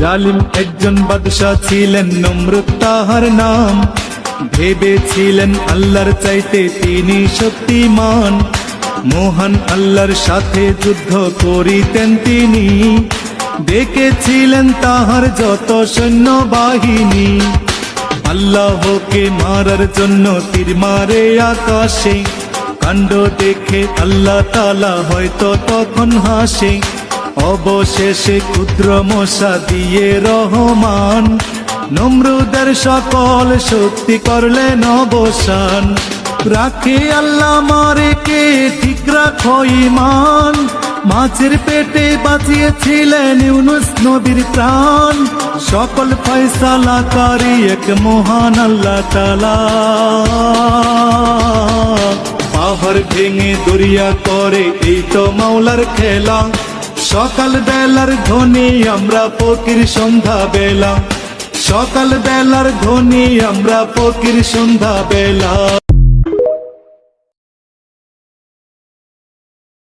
জালিম একজন বাদশা ছিলেন, নমরুদ তাহার নাম। ভেবেছিলেন আল্লাহর চাইতে তিনি শক্তিমান, মহান আল্লাহর সাথে যুদ্ধ করিতেন তিনি। দেখেছিলেন তাহার যত সৈন্যবাহিনী, আল্লাহকে মারার জন্য তীর মারে আকাশে। কাণ্ড দেখে আল্লাহ তাআলা হয়তো তখন হাসে। অবশেষে ক্ষুদ্র মশা দিয়ে রহমান নমরুদের সকল শক্তি করলেন অবসান। রাখে আল্লাহ মারে কে ঠিক রাখো ঈমান, মাছের পেটে বাঁচিয়েছিলেন ইউনুস নবীর প্রাণ। সকল ফয়সালাকারী এক মহান আল্লাহ তাআলা, পাহাড় ভেঙে দরিয়া করে এই তো মাওলার খেলা। সকাল বেলার ধ্বনি আমরা ফকির সন্ধ্যা বেলা, সকাল বেলার ধ্বনি আমরা ফকির সন্ধ্যা বেলা।